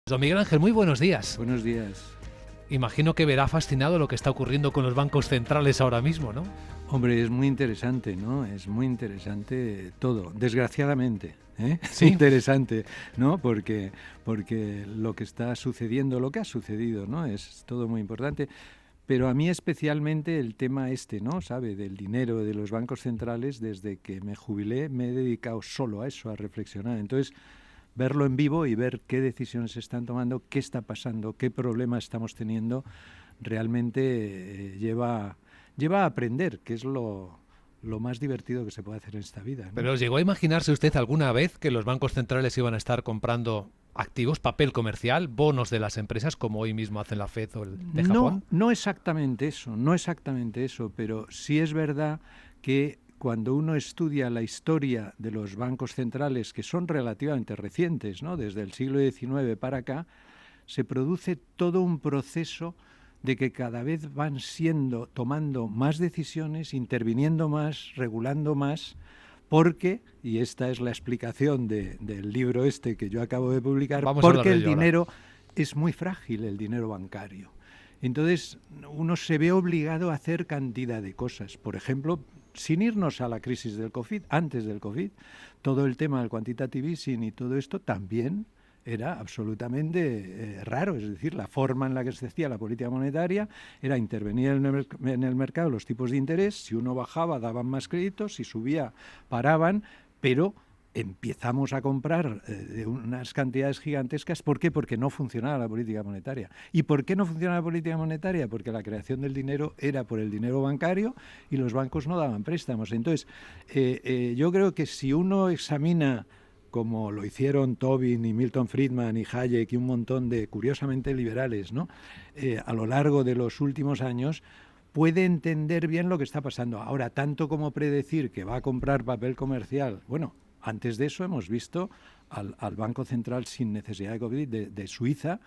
Don Miguel Ángel, muy buenos días. Buenos días. Imagino que verá fascinado lo que está ocurriendo con los bancos centrales ahora mismo, ¿no? Hombre, es muy interesante, ¿no? Es muy interesante todo, desgraciadamente, ¿eh? Sí. Interesante, ¿no? Porque lo que está sucediendo, lo que ha sucedido, ¿no? Es todo muy importante. Pero a mí especialmente el tema ¿no? ¿Sabe? Del dinero de los bancos centrales, desde que me jubilé me he dedicado solo a eso, a reflexionar. Entonces, verlo en vivo y ver qué decisiones se están tomando, qué está pasando, qué problemas estamos teniendo, realmente lleva a aprender, que es lo más divertido que se puede hacer en esta vida, ¿no? Pero ¿llegó a imaginarse usted alguna vez que los bancos centrales iban a estar comprando activos, papel comercial, bonos de las empresas, como hoy mismo hacen la FED o el de Japón? No exactamente eso, pero sí es verdad que cuando uno estudia la historia de los bancos centrales, que son relativamente recientes, ¿no? Desde el siglo XIX para acá, se produce todo un proceso de que cada vez van tomando más decisiones, interviniendo más, regulando más, porque, y esta es la explicación del libro que yo acabo de publicar, porque el dinero es muy frágil, el dinero bancario. Entonces, uno se ve obligado a hacer cantidad de cosas. Por ejemplo, sin irnos a la crisis del COVID, antes del COVID, todo el tema del quantitative easing y todo esto también era absolutamente raro. Es decir, la forma en la que se hacía la política monetaria era intervenir en el mercado los tipos de interés. Si uno bajaba, daban más créditos, si subía, paraban, pero empezamos a comprar de unas cantidades gigantescas. ¿Por qué? Porque no funcionaba la política monetaria. ¿Y por qué no funcionaba la política monetaria? Porque la creación del dinero era por el dinero bancario y los bancos no daban préstamos. Entonces, yo creo que si uno examina, como lo hicieron Tobin y Milton Friedman y Hayek y un montón de curiosamente liberales, ¿no? A lo largo de los últimos años, puede entender bien lo que está pasando. Ahora, tanto como predecir que va a comprar papel comercial, bueno, antes de eso hemos visto al Banco Central, sin necesidad de COVID, de Suiza,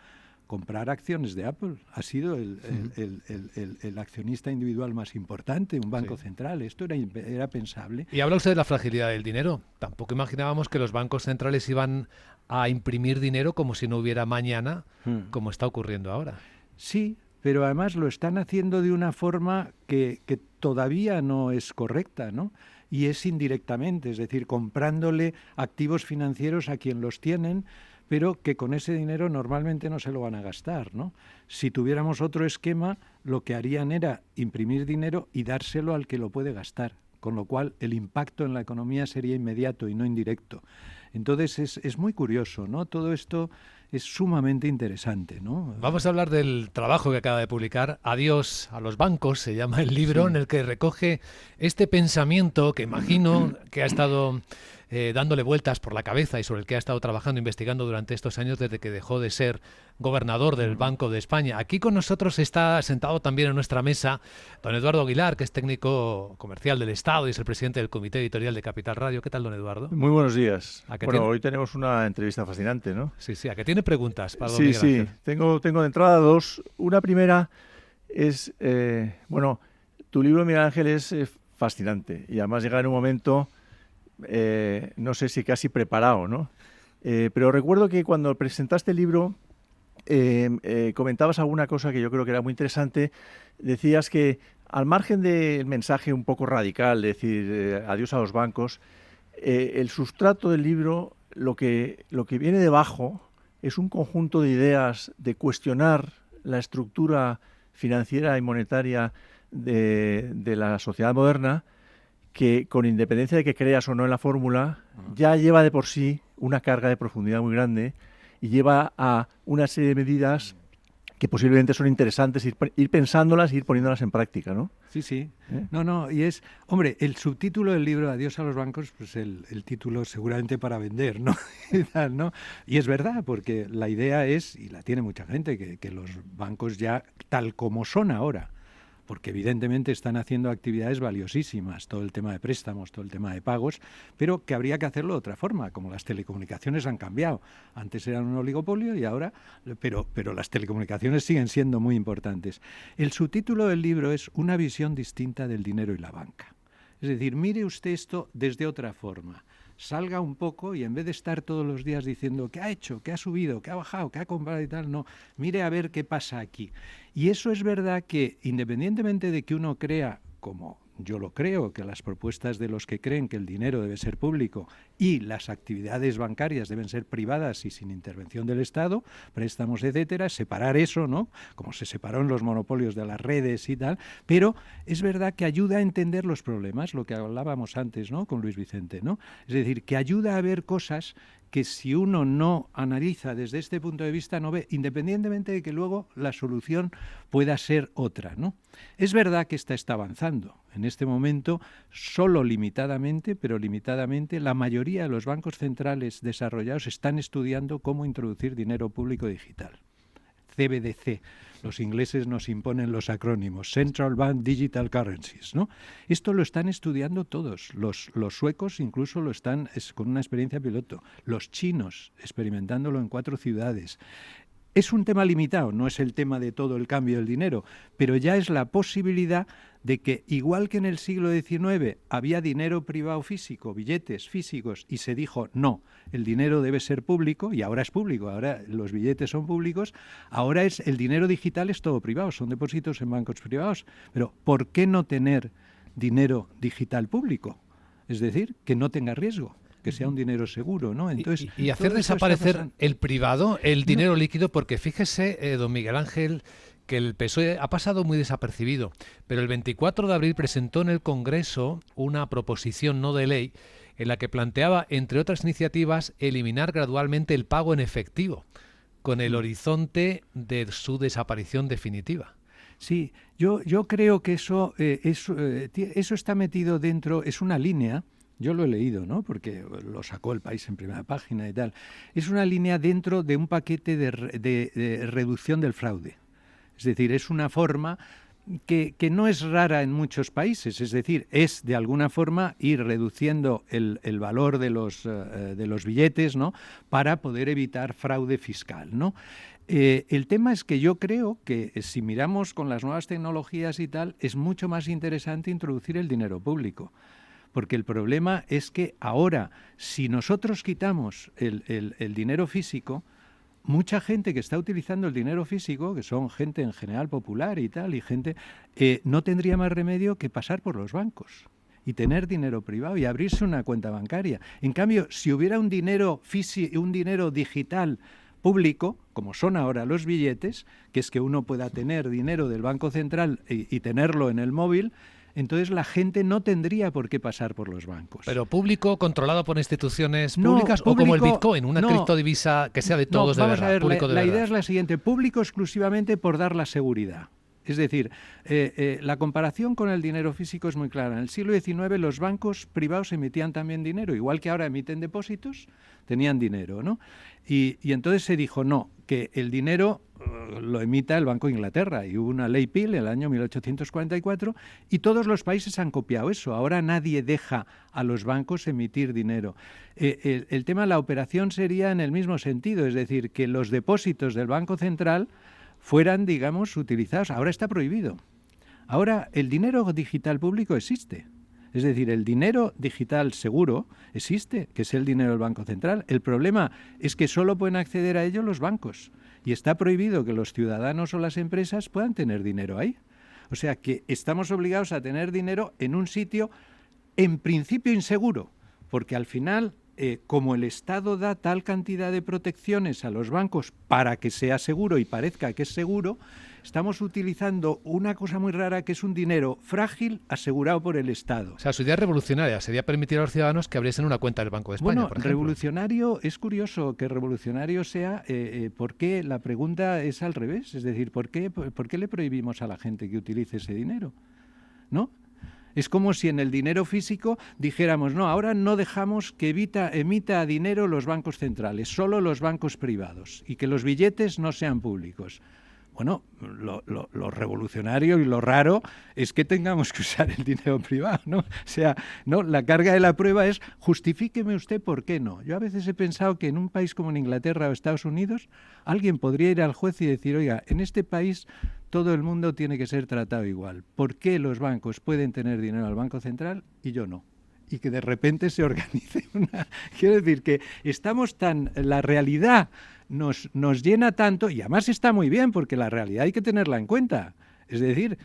comprar acciones de Apple. Ha sido el accionista individual más importante, un banco central. Esto era pensable. Y habla usted de la fragilidad del dinero. Tampoco imaginábamos que los bancos centrales iban a imprimir dinero como si no hubiera mañana, como está ocurriendo ahora. Sí, pero además lo están haciendo de una forma que todavía no es correcta, ¿no? Y es indirectamente, es decir, comprándole activos financieros a quien los tienen, pero que con ese dinero normalmente no se lo van a gastar, ¿no? Si tuviéramos otro esquema, lo que harían era imprimir dinero y dárselo al que lo puede gastar, con lo cual el impacto en la economía sería inmediato y no indirecto. Entonces es muy curioso, ¿no? Todo esto es sumamente interesante, ¿no? Vamos a hablar del trabajo que acaba de publicar, Adiós a los bancos, se llama el libro, en el que recoge este pensamiento que imagino que ha estado dándole vueltas por la cabeza y sobre el que ha estado trabajando, investigando durante estos años desde que dejó de ser gobernador del Banco de España. Aquí con nosotros está sentado también en nuestra mesa don Eduardo Aguilar, que es técnico comercial del Estado y es el presidente del Comité Editorial de Capital Radio. ¿Qué tal, don Eduardo? Muy buenos días. Bueno, hoy tenemos una entrevista fascinante, ¿no? Sí, ¿a qué tiene preguntas para don Miguel Ángel? Sí, tengo de entrada dos. Una primera es, tu libro, Miguel Ángel, es fascinante y además llega en un momento, no sé si casi preparado, ¿no? Pero recuerdo que cuando presentaste el libro comentabas alguna cosa que yo creo que era muy interesante. Decías que al margen del mensaje un poco radical, decir adiós a los bancos, el sustrato del libro, lo que viene debajo es un conjunto de ideas de cuestionar la estructura financiera y monetaria de la sociedad moderna, que con independencia de que creas o no en la fórmula, ya lleva de por sí una carga de profundidad muy grande y lleva a una serie de medidas que posiblemente son interesantes ir pensándolas y ir poniéndolas en práctica, ¿no? Sí. Y es... Hombre, el subtítulo del libro, Adiós a los bancos, pues el título seguramente para vender, ¿no? ¿no? Y es verdad, porque la idea es, y la tiene mucha gente, que los bancos ya, tal como son ahora, porque evidentemente están haciendo actividades valiosísimas, todo el tema de préstamos, todo el tema de pagos, pero que habría que hacerlo de otra forma, como las telecomunicaciones han cambiado. Antes eran un oligopolio y ahora, pero las telecomunicaciones siguen siendo muy importantes. El subtítulo del libro es Una visión distinta del dinero y la banca. Es decir, mire usted esto desde otra forma. salga un poco y en vez de estar todos los días diciendo qué ha hecho, qué ha subido, qué ha bajado, qué ha comprado y tal, no, mire a ver qué pasa aquí. Y eso es verdad que independientemente de que uno crea, como yo lo creo, que las propuestas de los que creen que el dinero debe ser público y las actividades bancarias deben ser privadas y sin intervención del Estado, préstamos, etcétera, separar eso, ¿no? Como se separó en los monopolios de las redes y tal, pero es verdad que ayuda a entender los problemas, lo que hablábamos antes, ¿no? Con Luis Vicente, ¿no? Es decir, que ayuda a ver cosas que si uno no analiza desde este punto de vista no ve, independientemente de que luego la solución pueda ser otra, ¿no? Es verdad que esta está avanzando. En este momento, solo limitadamente, pero limitadamente, la mayoría de los bancos centrales desarrollados están estudiando cómo introducir dinero público digital. CBDC. Los ingleses nos imponen los acrónimos, Central Bank Digital Currencies, ¿no? Esto lo están estudiando todos. Los suecos incluso lo están con una experiencia piloto. Los chinos experimentándolo en 4 ciudades. Es un tema limitado, no es el tema de todo el cambio del dinero, pero ya es la posibilidad de que, igual que en el siglo XIX había dinero privado físico, billetes físicos, y se dijo, no, el dinero debe ser público, y ahora es público, ahora los billetes son públicos, ahora el dinero digital es todo privado, son depósitos en bancos privados. Pero ¿por qué no tener dinero digital público? Es decir, que no tenga riesgo, que sea un dinero seguro, ¿no? Entonces, y hacer desaparecer el privado, el dinero líquido, porque fíjese, don Miguel Ángel, que el PSOE ha pasado muy desapercibido, pero el 24 de abril presentó en el Congreso una proposición no de ley en la que planteaba, entre otras iniciativas, eliminar gradualmente el pago en efectivo, con el horizonte de su desaparición definitiva. Sí, yo creo que eso está metido dentro, es una línea. Yo lo he leído, ¿no? Porque lo sacó El País en primera página y tal. Es una línea dentro de un paquete de reducción del fraude. Es decir, es una forma que no es rara en muchos países. Es decir, es de alguna forma ir reduciendo el valor de los billetes, ¿no? Para poder evitar fraude fiscal, ¿no? El tema es que yo creo que si miramos con las nuevas tecnologías y tal, es mucho más interesante introducir el dinero público. Porque el problema es que ahora, si nosotros quitamos el dinero físico, mucha gente que está utilizando el dinero físico, que son gente en general popular y tal, y gente, no tendría más remedio que pasar por los bancos y tener dinero privado y abrirse una cuenta bancaria. En cambio, si hubiera un dinero digital público, como son ahora los billetes, que es que uno pueda tener dinero del Banco Central y tenerlo en el móvil, entonces la gente no tendría por qué pasar por los bancos. ¿Pero público, controlado por instituciones públicas, o como el Bitcoin, una criptodivisa que sea de todos, de verdad? Vamos a ver, la idea es la siguiente, público exclusivamente por dar la seguridad. Es decir, la comparación con el dinero físico es muy clara. En el siglo XIX los bancos privados emitían también dinero, igual que ahora emiten depósitos, tenían dinero, ¿no? Y entonces se dijo, no, que el dinero lo emita el Banco de Inglaterra, y hubo una ley Peel en el año 1844 y todos los países han copiado eso. Ahora nadie deja a los bancos emitir dinero. El tema de la operación sería en el mismo sentido, es decir, que los depósitos del Banco Central fueran, digamos, utilizados. Ahora está prohibido. Ahora el dinero digital público existe. Es decir, el dinero digital seguro existe, que es el dinero del Banco Central. El problema es que solo pueden acceder a ello los bancos. Y está prohibido que los ciudadanos o las empresas puedan tener dinero ahí. O sea que estamos obligados a tener dinero en un sitio, en principio, inseguro. Porque al final, como el Estado da tal cantidad de protecciones a los bancos para que sea seguro y parezca que es seguro, estamos utilizando una cosa muy rara que es un dinero frágil asegurado por el Estado. O sea, su idea revolucionaria sería permitir a los ciudadanos que abriesen una cuenta del Banco de España, por ejemplo. Revolucionario, es curioso que revolucionario sea, porque la pregunta es al revés. Es decir, ¿por qué le prohibimos a la gente que utilice ese dinero? ¿No? Es como si en el dinero físico dijéramos, no, ahora no dejamos que emita dinero los bancos centrales, solo los bancos privados, y que los billetes no sean públicos. Bueno, lo revolucionario y lo raro es que tengamos que usar el dinero privado, ¿no? O sea, no, la carga de la prueba es justifíqueme usted por qué no. Yo a veces he pensado que en un país como en Inglaterra o Estados Unidos alguien podría ir al juez y decir, oiga, en este país todo el mundo tiene que ser tratado igual. ¿Por qué los bancos pueden tener dinero al Banco Central y yo no? y que de repente se organice una... Quiero decir que estamos tan... La realidad nos llena tanto, y además está muy bien, porque la realidad hay que tenerla en cuenta. Es decir,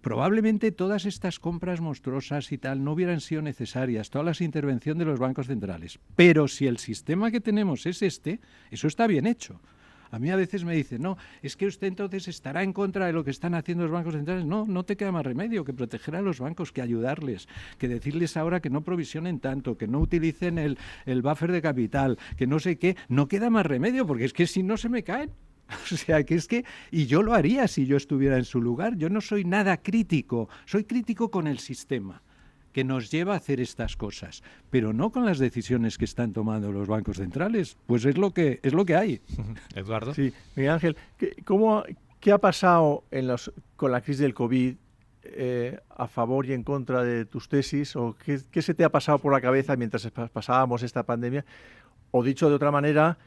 probablemente todas estas compras monstruosas y tal no hubieran sido necesarias, todas las intervenciones de los bancos centrales. Pero si el sistema que tenemos es eso está bien hecho. A mí a veces me dicen, no, es que usted entonces estará en contra de lo que están haciendo los bancos centrales. No, no te queda más remedio que proteger a los bancos, que ayudarles, que decirles ahora que no provisionen tanto, que no utilicen el buffer de capital, que no sé qué. No queda más remedio, porque es que si no se me caen. O sea, y yo lo haría si yo estuviera en su lugar. Yo no soy nada crítico, soy crítico con el sistema que nos lleva a hacer estas cosas, pero no con las decisiones que están tomando los bancos centrales. Pues es lo que hay. Eduardo. Sí, Miguel Ángel, ¿qué ha pasado con la crisis del COVID a favor y en contra de tus tesis? ¿O qué se te ha pasado por la cabeza mientras pasábamos esta pandemia? O dicho de otra manera,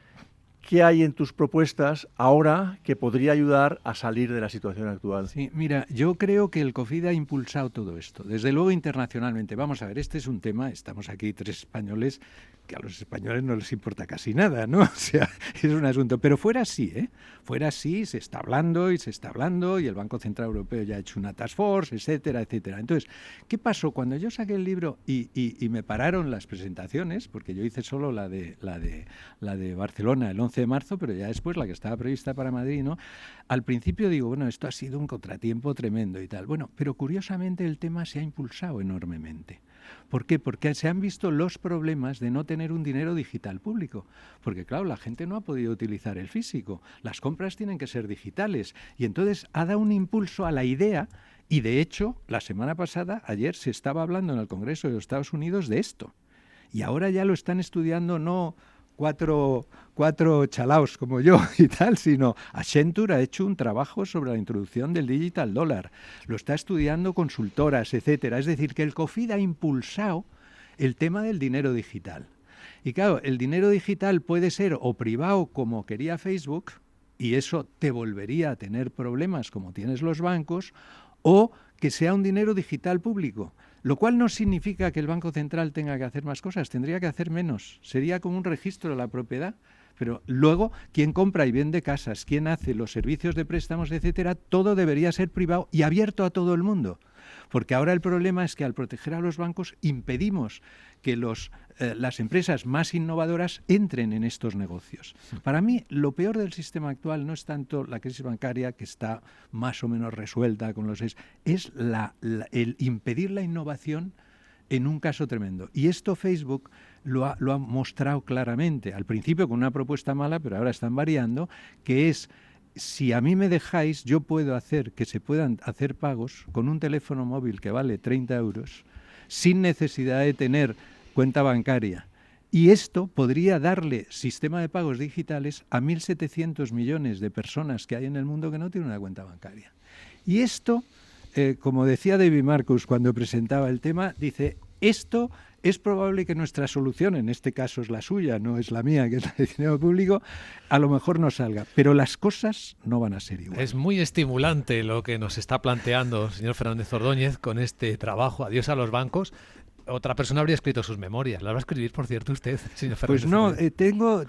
¿qué hay en tus propuestas ahora que podría ayudar a salir de la situación actual? Sí, mira, yo creo que el COVID ha impulsado todo esto, desde luego internacionalmente. Vamos a ver, este es un tema, estamos aquí 3 españoles, que a los españoles no les importa casi nada, ¿no? O sea, es un asunto. Pero fuera así, fuera así, se está hablando, y el Banco Central Europeo ya ha hecho una task force, etcétera, etcétera. Entonces, ¿qué pasó? Cuando yo saqué el libro y me pararon las presentaciones, porque yo hice solo la de Barcelona el 11 de marzo, pero ya después la que estaba prevista para Madrid, ¿no? Al principio digo, bueno, esto ha sido un contratiempo tremendo y tal. Bueno, pero curiosamente el tema se ha impulsado enormemente. ¿Por qué? Porque se han visto los problemas de no tener un dinero digital público. Porque, claro, la gente no ha podido utilizar el físico. Las compras tienen que ser digitales. Y entonces ha dado un impulso a la idea. Y, de hecho, la semana pasada, ayer, se estaba hablando en el Congreso de los Estados Unidos de esto. Y ahora ya lo están estudiando no cuatro chalaos como yo y tal, sino Accenture ha hecho un trabajo sobre la introducción del digital dollar, lo está estudiando consultoras, etcétera. Es decir, que el COVID ha impulsado el tema del dinero digital. Y claro, el dinero digital puede ser o privado como quería Facebook, y eso te volvería a tener problemas como tienes los bancos, o que sea un dinero digital público. Lo cual no significa que el Banco Central tenga que hacer más cosas, tendría que hacer menos. Sería como un registro de la propiedad. Pero luego, quien compra y vende casas, quien hace los servicios de préstamos, etcétera, todo debería ser privado y abierto a todo el mundo. Porque ahora el problema es que al proteger a los bancos impedimos que las empresas más innovadoras entren en estos negocios. Para mí, lo peor del sistema actual no es tanto la crisis bancaria, que está más o menos resuelta con es el impedir la innovación en un caso tremendo. Y esto Facebook lo ha mostrado claramente, al principio con una propuesta mala, pero ahora están variando, que es: si a mí me dejáis, yo puedo hacer que se puedan hacer pagos con un teléfono móvil que vale 30 euros, sin necesidad de tener cuenta bancaria. Y esto podría darle sistema de pagos digitales a 1.700 millones de personas que hay en el mundo que no tienen una cuenta bancaria. Y esto, como decía David Marcus cuando presentaba el tema, dice, esto es probable que nuestra solución, en este caso es la suya, no es la mía, que es la de dinero público, a lo mejor no salga, pero las cosas no van a ser iguales. Es muy estimulante lo que nos está planteando el señor Fernández Ordóñez con este trabajo, Adiós a los bancos. Otra persona habría escrito sus memorias. ¿Las va a escribir, por cierto, usted, señor Fernández? Pues no,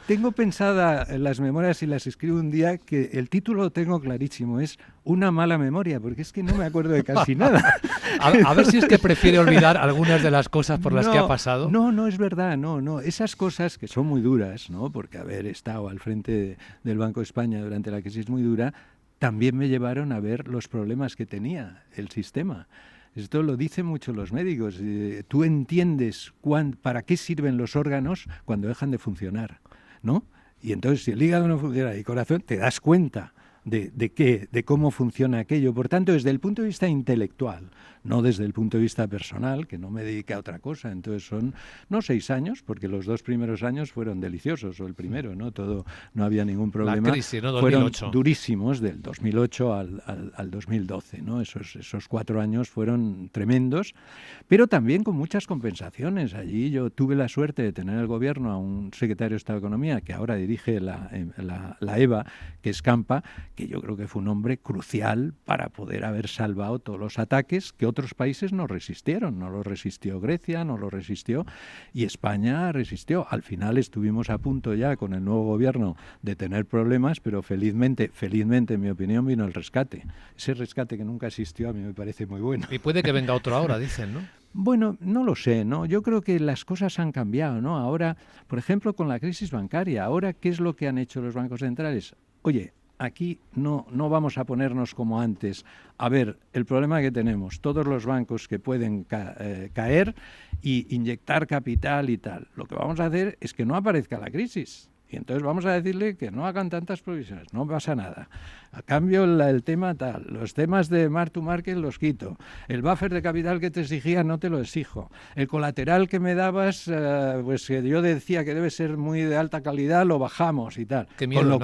tengo pensada las memorias y las escribo un día, que el título lo tengo clarísimo, es Una mala memoria, porque es que no me acuerdo de casi nada. A ver si es que prefiere olvidar algunas de las cosas por las que ha pasado. No es verdad, no. Esas cosas que son muy duras, ¿no? Porque haber estado al frente del Banco de España durante la crisis muy dura, también me llevaron a ver los problemas que tenía el sistema. Esto lo dicen mucho los médicos. Tú entiendes para qué sirven los órganos cuando dejan de funcionar, ¿no? Y entonces, si el hígado no funciona y el corazón, te das cuenta de cómo funciona aquello. Por tanto, desde el punto de vista intelectual, no desde el punto de vista personal, que no me dediqué a otra cosa. Entonces son, no 6 años, porque los 2 primeros años fueron deliciosos, o el primero, ¿no? No había ningún problema. La crisis, ¿no? 2008. Fueron durísimos, del 2008 al 2012, ¿no? Esos 4 años fueron tremendos, pero también con muchas compensaciones. Allí yo tuve la suerte de tener en el gobierno a un secretario de Estado de Economía, que ahora dirige la EVA, que es Campa, que yo creo que fue un hombre crucial para poder haber salvado todos los ataques que otros países no resistieron. No lo resistió Grecia, no lo resistió, y España resistió. Al final estuvimos a punto ya con el nuevo gobierno de tener problemas, pero felizmente, en mi opinión, vino el rescate. Ese rescate que nunca existió a mí me parece muy bueno. Y puede que venga otro ahora, dicen, ¿no? Bueno, no lo sé, ¿no? Yo creo que las cosas han cambiado, ¿no? Ahora, por ejemplo, con la crisis bancaria, ahora, ¿qué es lo que han hecho los bancos centrales? Oye, aquí no vamos a ponernos como antes. A ver, el problema que tenemos, todos los bancos que pueden caer y inyectar capital y tal. Lo que vamos a hacer es que no aparezca la crisis. Y entonces vamos a decirle que no hagan tantas provisiones, no pasa nada. A cambio, el tema tal, los temas de mark to market los quito. El buffer de capital que te exigía no te lo exijo. El colateral que me dabas, pues que yo decía que debe ser muy de alta calidad, lo bajamos y tal. Qué miedo,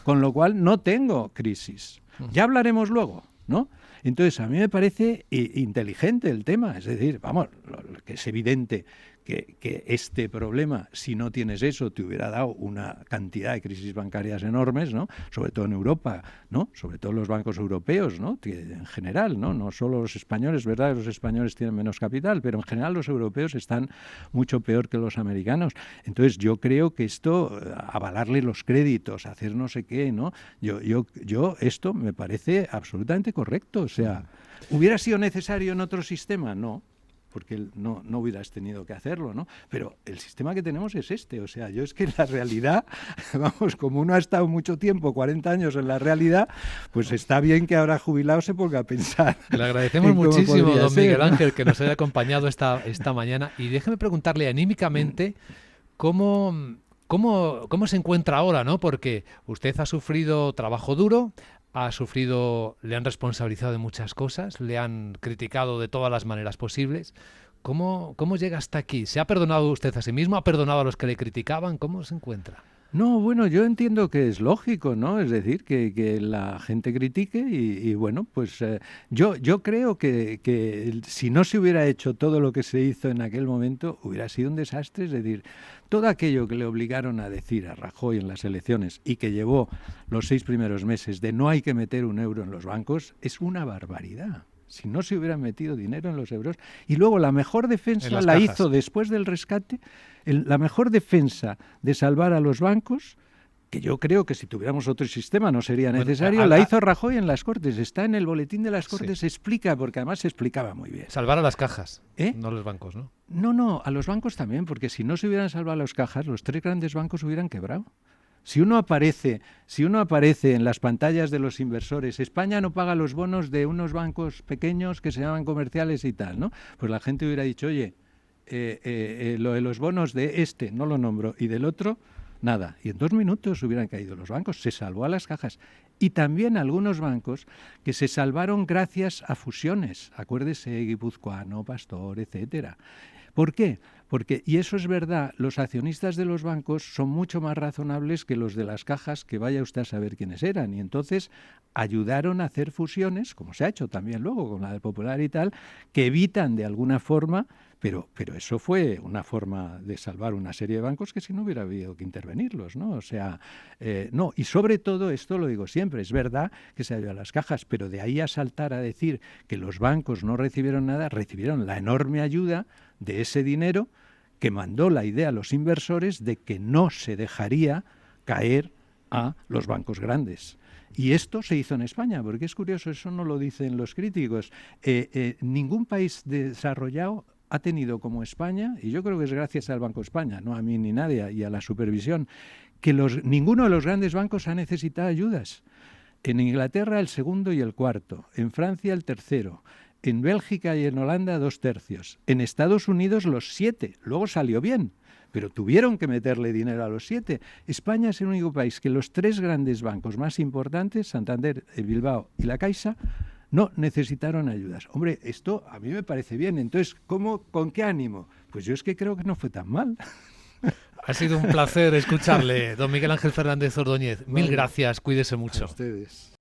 con lo cual no tengo crisis. Ya hablaremos luego, ¿no? Entonces, a mí me parece inteligente el tema. Es decir, vamos, lo que es evidente que este problema, si no tienes eso, te hubiera dado una cantidad de crisis bancarias enormes, ¿no? Sobre todo en Europa, ¿no? Sobre todo los bancos europeos, ¿no? Que en general, ¿no? No solo los españoles, ¿verdad? Los españoles tienen menos capital, pero en general los europeos están mucho peor que los americanos. Entonces, yo creo que esto, avalarle los créditos, hacer no sé qué, ¿no? Yo esto me parece absolutamente correcto. O sea, ¿hubiera sido necesario en otro sistema? No, porque no hubieras tenido que hacerlo, ¿no? Pero el sistema que tenemos es este. O sea, yo es que en la realidad, vamos, como uno ha estado mucho tiempo, 40 años en la realidad, pues está bien que ahora jubilado se ponga a pensar. Le agradecemos muchísimo, don ser, Miguel ¿no? Ángel, que nos haya acompañado esta mañana. Y déjeme preguntarle anímicamente cómo se encuentra ahora, ¿no? Porque usted ha sufrido trabajo duro, le han responsabilizado de muchas cosas, le han criticado de todas las maneras posibles. ¿Cómo llega hasta aquí? ¿Se ha perdonado usted a sí mismo? ¿Ha perdonado a los que le criticaban? ¿Cómo se encuentra? No, bueno, yo entiendo que es lógico, ¿no? Es decir, que la gente critique y bueno, pues yo creo que si no se hubiera hecho todo lo que se hizo en aquel momento, hubiera sido un desastre. Es decir, todo aquello que le obligaron a decir a Rajoy en las elecciones y que llevó los 6 primeros meses de no hay que meter un euro en los bancos, es una barbaridad. Si no se hubieran metido dinero en los euros. Y luego la mejor defensa la hizo después del rescate, la mejor defensa de salvar a los bancos, que yo creo que si tuviéramos otro sistema no sería necesario, la hizo Rajoy en las Cortes. Está en el boletín de las Cortes, se explica, porque además se explicaba muy bien. Salvar a las cajas, no a los bancos, ¿no? No, a los bancos también, porque si no se hubieran salvado a las cajas, los 3 grandes bancos hubieran quebrado. Si uno aparece en las pantallas de los inversores, España no paga los bonos de unos bancos pequeños que se llaman comerciales y tal, ¿no? Pues la gente hubiera dicho, oye, lo de los bonos de este no lo nombro y del otro, nada. Y en 2 minutos hubieran caído los bancos. Se salvó a las cajas. Y también algunos bancos que se salvaron gracias a fusiones. Acuérdese, Guipuzcoano, Pastor, etcétera. ¿Por qué? Porque, y eso es verdad, los accionistas de los bancos son mucho más razonables que los de las cajas, que vaya usted a saber quiénes eran. Y entonces ayudaron a hacer fusiones, como se ha hecho también luego con la del Popular y tal, que evitan de alguna forma, pero eso fue una forma de salvar una serie de bancos que si no hubiera habido que intervenirlos, ¿no? O sea, no, y sobre todo, esto lo digo siempre, es verdad que se ayudó a las cajas, pero de ahí a saltar a decir que los bancos no recibieron nada, recibieron la enorme ayuda de ese dinero que mandó la idea a los inversores de que no se dejaría caer a los bancos grandes. Y esto se hizo en España, porque es curioso, eso no lo dicen los críticos. Ningún país desarrollado ha tenido como España, y yo creo que es gracias al Banco de España, no a mí ni nadie, y a la supervisión, que ninguno de los grandes bancos ha necesitado ayudas. En Inglaterra el segundo y el cuarto, en Francia el tercero, en Bélgica y en Holanda 2/3, en Estados Unidos los 7, luego salió bien, pero tuvieron que meterle dinero a los 7. España es el único país que los 3 grandes bancos más importantes, Santander, Bilbao y la Caixa, no necesitaron ayudas. Hombre, esto a mí me parece bien. Entonces, ¿con qué ánimo? Pues yo es que creo que no fue tan mal. Ha sido un placer escucharle, don Miguel Ángel Fernández Ordóñez. Mil gracias, cuídese mucho. A ustedes.